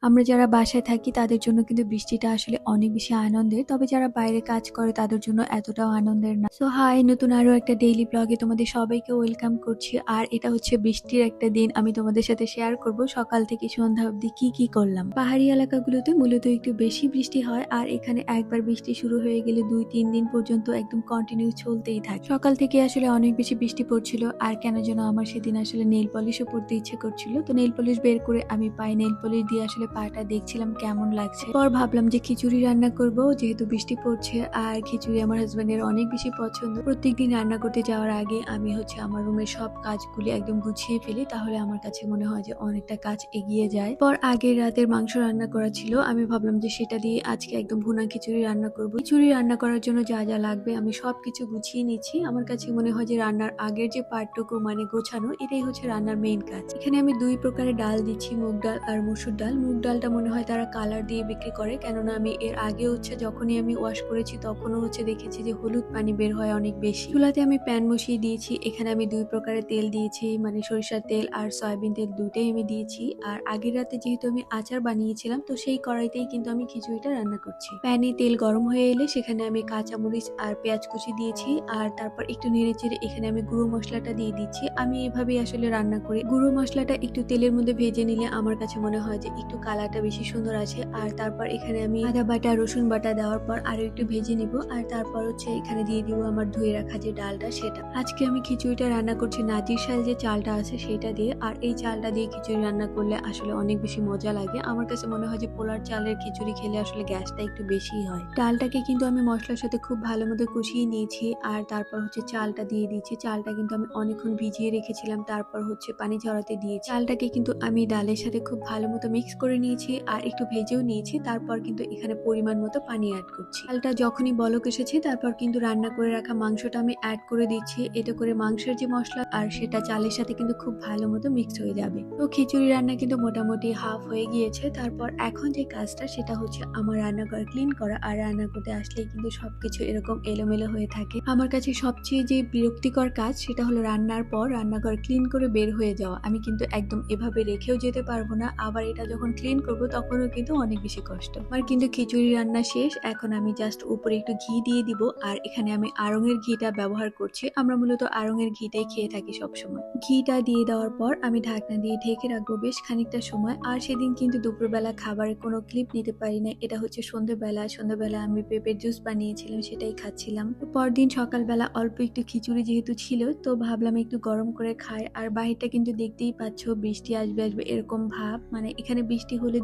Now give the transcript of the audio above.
আমরা যারা বাসায় থাকি তাদের জন্য কিন্তু বৃষ্টিটা আসলে অনেক বেশি আনন্দের। তবে যারা বাইরে কাজ করে তাদের জন্য এতটাও আনন্দের না। সো হাই, নতুন আরো একটা ডেইলি ব্লগে তোমাদের সবাইকে ওয়েলকাম করছি। আর এটা হচ্ছে বৃষ্টির একটা দিন। আমি তোমাদের সাথে শেয়ার করব সকাল থেকে সন্ধ্যা অবধি কি কি করলাম। পাহাড়ি এলাকাগুলোতে মূলত একটু বেশি বৃষ্টি হয়, আর এখানে একবার বৃষ্টি শুরু হয়ে গেলে 2-3 দিন পর্যন্ত একদম কন্টিনিউ চলতেই থাকে। সকাল থেকে আসলে অনেক বেশি বৃষ্টি পড়ছিল, আর কেন যেন আমার সেদিন আসলে নেইল পলিশও পরতে ইচ্ছে করছিল। তো নেইল পলিশ বের করে আমি পায়ে নেইল পলিশ দিয়ে আসলে পাটা দেখছিলাম কেমন লাগছে। পর ভাবলাম যে খিচুড়ি রান্না করব, যেহেতু বৃষ্টি পড়ছে আর খিচুড়ি আমার হাজবেন্ডের অনেক বেশি পছন্দ। প্রত্যেকদিন রান্না করতে যাওয়ার আগে আমি হচ্ছে আমার রুমের সব কাজগুলি একদম গুছিয়ে ফেলি, তাহলে আমার কাছে মনে হয় যে অনেকটা কাজ এগিয়ে যায়। পর আগের রাতের মাংস রান্না করা ছিল, আমি ভাবলাম যে সেটা দিয়ে আজকে একদম ভুনা খিচুড়ি রান্না করব। খিচুড়ি রান্না করার জন্য যা যা লাগবে আমি সবকিছু গুছিয়ে নিচ্ছি। আমার কাছে মনে হয় যে রান্নার আগের যে পার্টটুকু মানে গোছানো, এটাই হচ্ছে রান্নার মেইন কাজ। এখানে আমি 2 প্রকারের ডাল দিচ্ছি, মুগ ডাল আর মসুর ডাল। মুগ ডালটা মনে হয় তারা কালার দিয়ে বিক্রি করে, কেননা আমি এর আগে হচ্ছে যখনই আমি ওয়াশ করেছি তখনও হচ্ছে দেখেছি যে হলুদ পানি বের হয় অনেক বেশি। চুলাতে আমি প্যান বসিয়ে দিয়েছি। এখানে আমি 2 প্রকারের তেল দিয়েছি, মানে সরিষার তেল আর সয়াবিন তেল, দুইটাই আমি দিয়েছি। আর আগের রাতে যেহেতু আমি আচার বানিয়েছিলাম, তো সেই কড়াইতেই কিন্তু আমি খিচুড়িটা রান্না করছি। প্যানে তেল গরম হয়ে এলে সেখানে আমি কাঁচামরিচ আর পেঁয়াজ কুচি দিয়েছি, আর তারপর একটু নেড়েচেড়ে এখানে আমি গুঁড়ো মশলাটা দিয়ে দিচ্ছি। আমি এভাবেই আসলে রান্না করি। গুঁড়ো মশলাটা একটু তেলের মধ্যে ভেজে নিলে আমার কাছে মনে হয় যে একটু কালারটা বেশি সুন্দর আছে। আর তারপর এখানে আমি আদা বাটা রসুন বাটা দেওয়ার পর আরো একটু ভেজে নিব, আর তারপর হচ্ছে এখানে দিয়ে দিব আমার ধুয়ে রাখা যে ডালটা সেটা। আজকে আমি খিচুড়িটা রান্না করছি নাজির শাল যে চালটা আছে সেটা দিয়ে। আর এই চালটা দিয়ে খিচুড়ি রান্না করলে আসলে অনেক বেশি মজা লাগে। আমার কাছে মনে হয় যে পোলার চালের খিচুড়ি খেলে আসলে গ্যাসটা একটু বেশি হয়। ডালটাকে কিন্তু আমি মশলার সাথে খুব ভালো মতো কষিয়ে নিয়েছি, আর তারপর হচ্ছে চালটা দিয়ে দিচ্ছি। চালটা কিন্তু আমি অনেকক্ষণ ভিজিয়ে রেখেছিলাম, তারপর হচ্ছে পানি ঝরাতে দিয়েছি। চালটাকে কিন্তু আমি ডালের সাথে খুব ভালো মতো মিক্স করে নিয়েছি আর একটু ভেজেও নিয়েছি। তারপর কিন্তু এখানে পরিমাণ মতো পানি অ্যাড করছি। চালটা যখনই বলক এসেছে তারপর কিন্তু রান্না করে রাখা মাংসটা আমি অ্যাড করে দিচ্ছি। এতে করে মাংসের যে মশলা আর সেটা চালের সাথে কিন্তু খুব ভালো মতো মিক্স হয়ে যাবে। তো খিচুড়ি রান্না কিন্তু মোটামুটি হাফ হয়ে গিয়েছে। তারপর এখন যে কাজটা সেটা হচ্ছে আমার রান্নাঘর ক্লিন করা। আর রান্না করতে আসলেই কিন্তু সবকিছু এরকম এলোমেলো হয়ে থাকে। আমার কাছে সবচেয়ে যে বিরক্তিকর কাজ সেটা হলো রান্নার পর রান্নাঘর ক্লিন করে বের হয়ে যাওয়া। আমি কিন্তু একদম এভাবে রেখেও যেতে পারবো না, আবার এটা যখন ক্লিন করবো তখনও কিন্তু অনেক বেশি কষ্ট। আমার কিন্তু খিচুড়ি রান্না শেষ। এখন আমি জাস্ট উপরে একটু ঘি দিয়ে দিব, আর এখানে আমি আড়ঙের ঘিটা ব্যবহার করছি। আমরা মূলত আড়ঙের ঘিটাই খেয়ে থাকি সবসময়। ঘিটা দিয়ে দেওয়ার পর আমি ঢাকনা দিয়ে ঢেকে রাখবো বেশ খানিকটা সময়। আর সেদিন কিন্তু দুপুরবেলা খাবারের কোনো ক্লিপ নিতে পারি না। এটা হচ্ছে সন্ধ্যাবেলা আমি পেঁপের জুস বানিয়েছিলাম, সেটাই খাচ্ছিলাম। পরদিন সকালবেলা অল্প একটু খিচুড়ি যেহেতু ছিল, তো ভাবলাম একটু গরম করে খাই। আর বাহিরটা কিন্তু দেখতেই পাচ্ছ, বৃষ্টি আসবে আসবে এরকম ভাব। মানে এখানে বৃষ্টি হলে